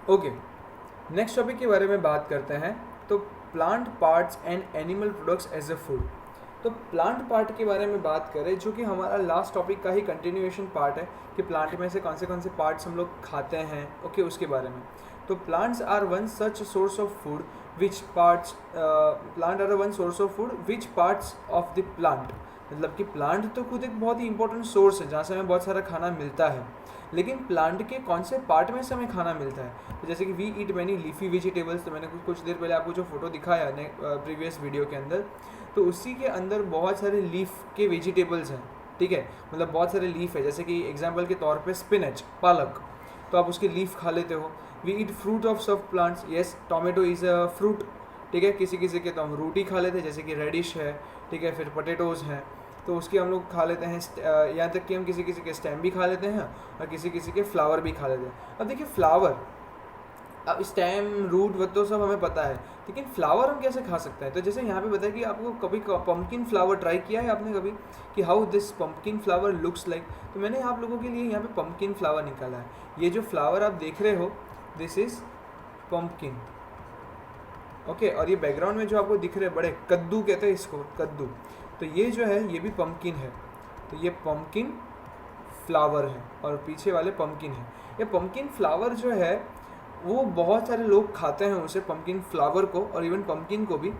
Okay, next topic के बारे में बात करते हैं। तो plant parts and animal products as a food. तो प्लांट पार्ट के बारे में बात करें, जो कि हमारा लास्ट टॉपिक का ही कंटिन्यूएशन पार्ट है कि प्लांट में से कौन से पार्ट्स हम लोग खाते हैं। ओके, उसके बारे में। तो plants are one such source of food which parts plant are one source of food which parts of the plant. मतलब कि प्लांट तो खुद एक बहुत ही इंपॉर्टेंट सोर्स है जहाँ से हमें बहुत सारा खाना मिलता है, लेकिन प्लांट के कौन से पार्ट में से हमें खाना मिलता है। तो जैसे कि we eat many leafy vegetables, तो मैंने कुछ देर पहले आपको जो फोटो दिखाया प्रीवियस वीडियो के अंदर, तो उसी के अंदर बहुत सारे लीफ के वेजिटेबल्स हैं। ठीक है, मतलब बहुत सारे लीफ है, जैसे कि एग्जांपल के तौर पे स्पिनच, पालक, तो आप उसके लीफ खा लेते हो। वी ईट फ्रूट ऑफ सब plants, yes tomato is a fruit. ठीक है, किसी किसी के तो हम रोटी खा लेते हैं, जैसे कि रेडिश है। ठीक है, फिर पोटैटोज़ हैं, तो उसके हम लोग खा लेते हैं। यहाँ तक कि हम किसी किसी के स्टेम भी खा लेते हैं और किसी किसी के फ्लावर भी खा लेते हैं। अब देखिए फ्लावर, अब स्टेम रूट वो तो सब हमें पता है, लेकिन फ्लावर हम कैसे खा सकते हैं। तो जैसे यहाँ पे बताया कि आपको कभी पम्पकिन फ्लावर ट्राई किया है आपने कभी, कि how this pumpkin flower looks like. तो मैंने आप लोगों के लिए यहाँ पे पम्पकिन फ्लावर निकाला है। ये जो फ्लावर आप देख रहे हो, दिस इज़ पम्पकिन। ओके, और ये बैकग्राउंड में जो आपको दिख रहे हैं बड़े कद्दू कहते हैं इसको, कद्दू, तो ये जो है ये भी पम्पकिन है। तो ये पम्पकिन फ्लावर है और पीछे वाले पम्पकिन है। ये पम्पकिन फ्लावर जो है वो बहुत सारे लोग खाते हैं उसे, पम्पकिन फ्लावर को, और इवन पम्पकिन को भी।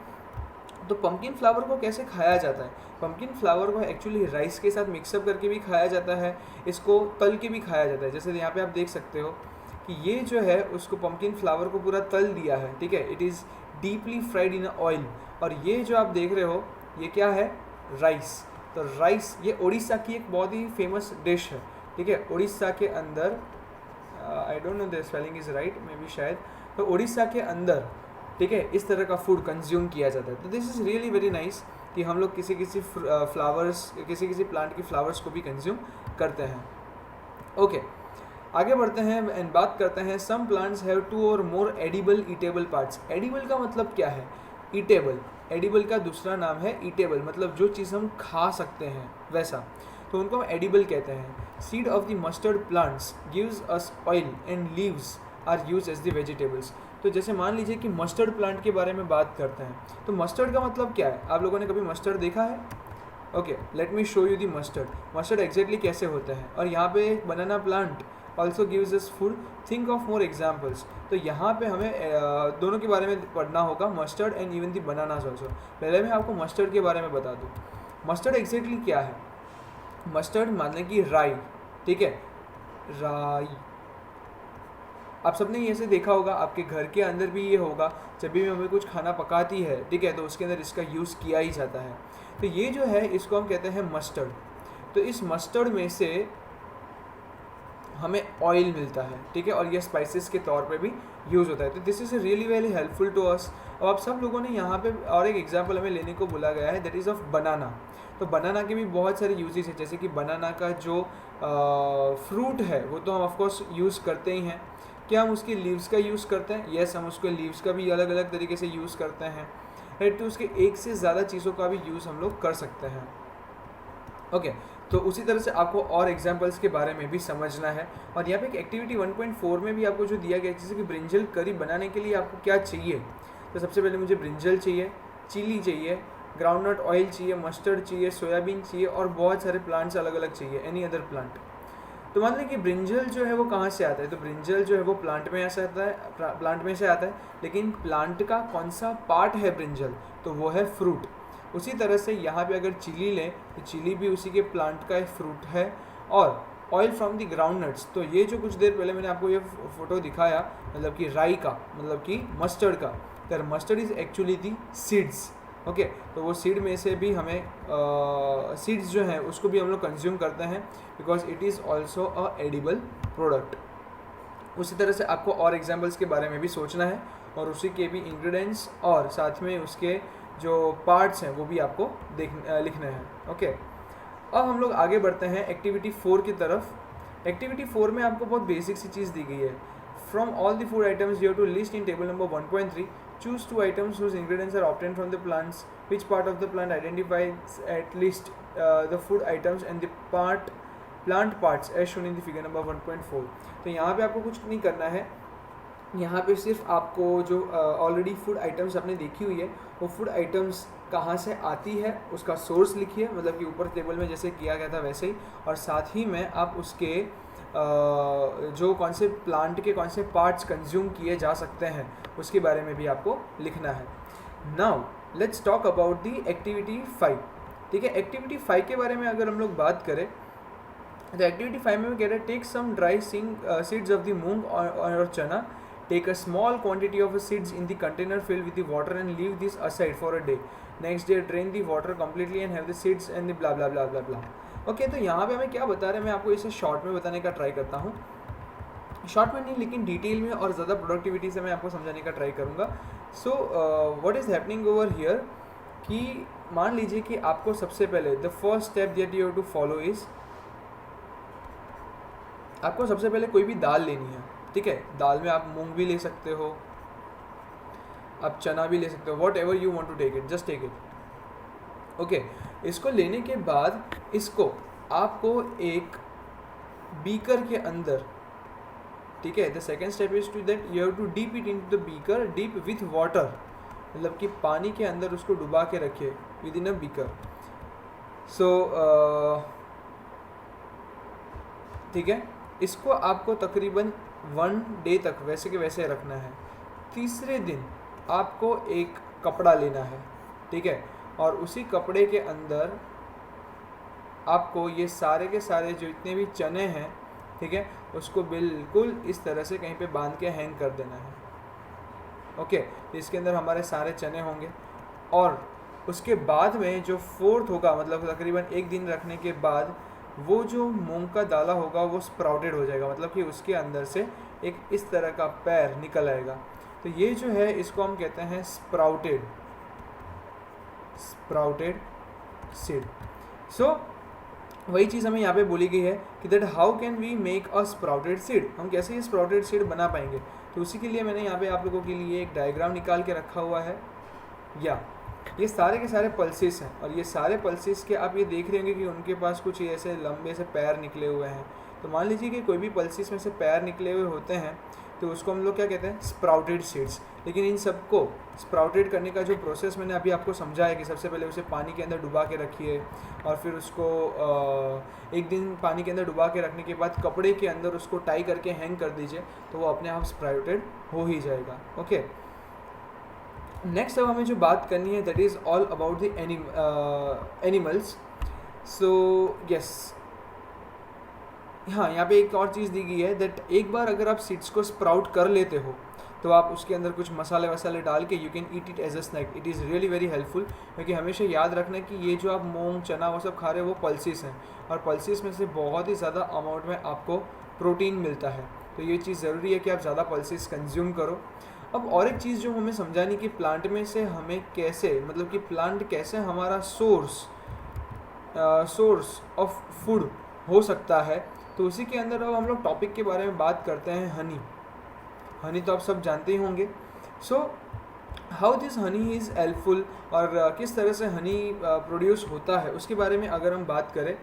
तो पम्पकिन फ्लावर को कैसे खाया जाता है। पम्पकिन फ्लावर को एक्चुअली राइस के साथ मिक्सअप करके भी खाया जाता है, इसको तल के भी खाया जाता है। जैसे यहाँ पे आप देख सकते हो कि ये जो है उसको पम्पकिन फ्लावर को पूरा तल दिया है। ठीक है, it is deeply fried in oil. और ये जो आप देख रहे हो ये क्या है, राइस। तो राइस ये उड़ीसा की एक बहुत ही फेमस डिश है। ठीक है, उड़ीसा के अंदर, I don't know the spelling is right, may be शायद, तो उड़ीसा के अंदर, ठीक है, इस तरह का फूड कंज्यूम किया जाता है। तो this is really very nice कि हम लोग किसी किसी फ्लावर्स, किसी किसी प्लांट की फ्लावर्स को भी कंज्यूम करते हैं। ओके, आगे बढ़ते हैं एंड बात करते हैं। सम प्लांट्स हैव टू और मोर एडिबल ईटेबल पार्ट्स। एडिबल का मतलब क्या है, ईटेबल। एडिबल का दूसरा नाम है ईटेबल, मतलब जो चीज़ हम खा सकते हैं वैसा, तो उनको हम एडिबल कहते हैं। Seed of the mustard plants gives us oil and leaves are use as the vegetables. तो जैसे मान लीजिए कि मस्टर्ड प्लांट के बारे में बात करते हैं, तो मस्टर्ड का मतलब क्या है। आप लोगों ने कभी मस्टर्ड देखा है? Okay, let me show you the mustard. मस्टर्ड एग्जैक्टली कैसे होता है। और यहाँ पे banana plant also gives us food, think of more examples. तो यहाँ पे हमें दोनों के बारे में पढ़ना होगा, mustard and even the bananas also. पहले मैं आपको मस्टर्ड के बारे में बता दूँ। मस्टर्ड एग्जैक्टली क्या है। मस्टर्ड माने कि राई। ठीक है, राई। आप सबने ये ऐसे देखा होगा, आपके घर के अंदर भी ये होगा, जब भी मम्मी कुछ खाना पकाती है, ठीक है, तो उसके अंदर इसका यूज़ किया ही जाता है। तो ये जो है इसको हम कहते हैं मस्टर्ड। तो इस मस्टर्ड में से हमें ऑयल मिलता है। ठीक है, और ये स्पाइसेस के तौर पे भी यूज़ होता है। तो this is really very helpful to us. और आप सब लोगों ने यहाँ पे और एक एग्जांपल हमें लेने को बोला गया है, दैट इज़ ऑफ बनाना। तो बनाना के भी बहुत सारे यूजेस हैं, जैसे कि बनाना का जो फ्रूट है वो तो हम ऑफकोर्स यूज़ करते ही हैं। क्या हम उसकी लीव्स का यूज़ करते हैं? येस, हम उसके लीव्स का भी अलग अलग तरीके से यूज़ करते हैं। राइट, तो उसके एक से ज़्यादा चीज़ों का भी यूज़ हम लोग कर सकते हैं। ओके, तो उसी तरह से आपको और एग्जांपल्स के बारे में भी समझना है। और यहाँ पे एक एक्टिविटी 1.4 में भी आपको जो दिया गया है, जैसे कि ब्रिंजल करी बनाने के लिए आपको क्या चाहिए। तो सबसे पहले मुझे ब्रिंजल चाहिए, चिली चाहिए, ग्राउंडनट ऑयल चाहिए, मस्टर्ड चाहिए, सोयाबीन चाहिए, और बहुत सारे प्लांट्स अलग अलग चाहिए, एनी अदर प्लांट। तो मान लें कि ब्रिंजल जो है वो कहाँ से आता है। तो ब्रिंजल जो है वो प्लांट में ऐसा आता है, प्लांट में से आता है, लेकिन प्लांट का कौन सा पार्ट है ब्रिंजल, तो वो है फ्रूट। उसी तरह से यहाँ पे अगर चिली लें तो चिली भी उसी के प्लांट का एक फ्रूट है। और oil from the ground nuts, तो ये जो कुछ देर पहले मैंने आपको ये फोटो दिखाया, मतलब कि राई का, मतलब कि मस्टर्ड का, तो mustard is actually the seeds. Okay, तो वो सीड में से भी हमें सीड्स जो हैं उसको भी हम लोग कंज्यूम करते हैं, because it is also a edible product. उसी तरह से आपको और एग्जाम्पल्स के बारे में भी सोचना है, और उसी के भी इंग्रेडिएंट्स और साथ में उसके जो पार्ट्स हैं वो भी आपको लिखने हैं। ओके, अब हम लोग आगे बढ़ते हैं एक्टिविटी 4 की तरफ। एक्टिविटी 4 में आपको बहुत बेसिक सी चीज़ दी गई है। From all the food items you have to list in table number 1.3, choose 2 items whose ingredients are obtained from the plants. Which part of the plant identifies at least the food items and the plant parts as shown in the figure number 1.4. तो यहाँ पे आपको कुछ नहीं करना है, यहाँ पे सिर्फ आपको जो ऑलरेडी फूड आइटम्स आपने देखी हुई है वो फूड आइटम्स कहाँ से आती है उसका सोर्स लिखिए, मतलब कि ऊपर टेबल में जैसे किया गया था वैसे ही, और साथ ही में आप उसके जो कौन से प्लांट के कौन से पार्ट्स कंज्यूम किए जा सकते हैं उसके बारे में भी आपको लिखना है। Now let's talk about the activity 5। ठीक है, एक्टिविटी 5 के बारे में अगर हम लोग बात करें तो एक्टिविटी 5 में कह रहे हैं take some dry seeds of the moong और chana, take a small quantity of seeds in the container filled with the water and leave this aside for a day. Next day drain the water completely and have the seeds and the blah blah blah blah blah. Okay, तो यहाँ पे हमें क्या बता रहे हैं, मैं आपको इसे शॉर्ट में बताने का ट्राई करता हूँ, शॉर्ट में नहीं लेकिन डिटेल में और ज़्यादा प्रोडक्टिविटी से मैं आपको समझाने का ट्राई करूँगा। So what is happening over here कि मान लीजिए कि आपको सबसे पहले the first step that you have to follow is, आपको सबसे पहले कोई भी दाल लेनी है। ठीक है, दाल में आप मूंग भी ले सकते हो, आप चना भी ले सकते हो, whatever you want to take it, just take it. Okay, इसको लेने के बाद इसको आपको एक बीकर के अंदर, ठीक है, the second step is to that you have to dip it into the beaker, dip with water, मतलब कि पानी के अंदर उसको डुबा के रखिए विद इन अ बीकर। सो ठीक है, इसको आपको तकरीबन 1 डे तक वैसे के वैसे रखना है। तीसरे दिन आपको एक कपड़ा लेना है, ठीक है, और उसी कपड़े के अंदर आपको ये सारे के सारे जो इतने भी चने हैं, ठीक है, उसको बिल्कुल इस तरह से कहीं पे बांध के हैंग कर देना है। ओके, तो इसके अंदर हमारे सारे चने होंगे और उसके बाद में जो फोर्थ होगा, मतलब तकरीबन 1 दिन रखने के बाद वो जो मूंग का दाना होगा वो स्प्राउटेड हो जाएगा, मतलब कि उसके अंदर से एक इस तरह का पैर निकल आएगा। तो ये जो है इसको हम कहते हैं स्प्राउटेड सीड। सो वही चीज़ हमें यहाँ पे बोली गई है कि that how can we make a sprouted seed, हम कैसे ये स्प्राउटेड सीड बना पाएंगे। तो उसी के लिए मैंने यहाँ पे आप लोगों के लिए एक डायग्राम निकाल के रखा हुआ है। या ये सारे के सारे पल्सेस हैं और ये सारे पल्सेस के आप ये देख रहे होंगे कि उनके पास कुछ ऐसे लंबे से पैर निकले हुए हैं। तो मान लीजिए कि कोई भी पल्सेस में से पैर निकले हुए होते हैं तो उसको हम लोग क्या कहते हैं, स्प्राउटेड सीड्स। लेकिन इन सबको स्प्राउटेड करने का जो प्रोसेस मैंने अभी आपको समझाया कि सबसे पहले उसे पानी के अंदर डुबा के रखिए और फिर उसको 1 दिन पानी के अंदर डुबा के रखने के बाद कपड़े के अंदर उसको टाई करके हैंग कर दीजिए, तो वो अपने आप स्प्राउटेड हो ही जाएगा। ओके, नेक्स्ट अब हमें जो बात करनी है that is all about the animals. So yes, हाँ, यहाँ पे एक और चीज़ दी गई है दैट एक बार अगर आप सीड्स को स्प्राउट कर लेते हो तो आप उसके अंदर कुछ मसाले वसाले डाल के you can eat it as a snack. It is really very helpful, क्योंकि हमेशा याद रखना कि ये जो आप मूंग चना वो सब खा रहे हो वो पल्सेस हैं और पल्सेस में से बहुत ही ज़्यादा अमाउंट में आपको प्रोटीन मिलता है। तो ये चीज़ ज़रूरी है कि आप ज़्यादा पल्सेस कंज्यूम करो। अब और एक चीज़ जो हमें समझानी कि प्लांट में से हमें कैसे, मतलब कि प्लांट कैसे हमारा सोर्स ऑफ फूड हो सकता है, तो उसी के अंदर अब हम लोग टॉपिक के बारे में बात करते हैं हनी तो आप सब जानते ही होंगे। So how this Honey is helpful और किस तरह से हनी प्रोड्यूस होता है उसके बारे में अगर हम बात करें।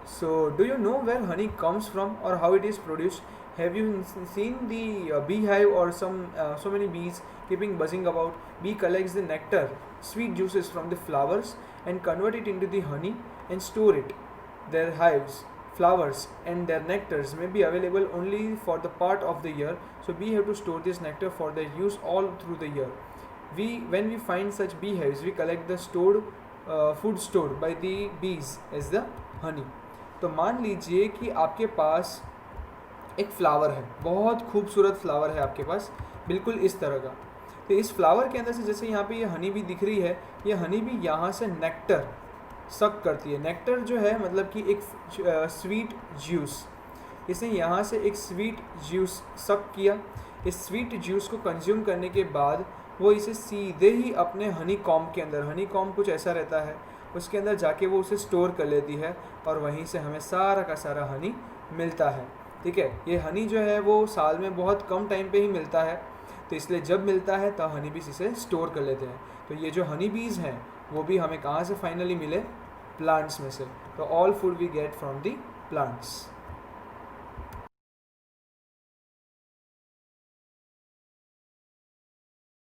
So do you know where honey comes from और how it is produced? Have you seen the beehive or so many bees keeping buzzing about? Bee collects the nectar, sweet juices from the flowers and convert it into the honey and store it. Their hives, flowers and their nectars may be available only for the part of the year, so bee have to store this nectar for their use all through the year. When we find such beehives, we collect the food stored by the bees as the honey. तो मान लीजिए कि आपके पास एक flower है, बहुत खूबसूरत flower है आपके पास, बिल्कुल इस तरह का। तो इस फ्लावर के अंदर से जैसे यहाँ पे ये हनी भी दिख रही है, ये हनी भी यहाँ से नेक्टर सक करती है। नेक्टर जो है मतलब कि एक स्वीट जूस, इसने यहाँ से एक स्वीट जूस सक किया। इस स्वीट जूस को कंज्यूम करने के बाद वो इसे सीधे ही अपने हनी कॉम्ब के अंदर, हनी कॉम्ब कुछ ऐसा रहता है, उसके अंदर जाके वो उसे स्टोर कर लेती है और वहीं से हमें सारा का सारा हनी मिलता है। ठीक है, ये हनी जो है वो साल में बहुत कम टाइम पे ही मिलता है, तो इसलिए जब मिलता है तब हनी बीज इसे स्टोर कर लेते हैं। तो ये जो हनी बीज हैं वो भी हमें कहाँ से फाइनली मिले? प्लांट्स में से। तो all food we get from the plants.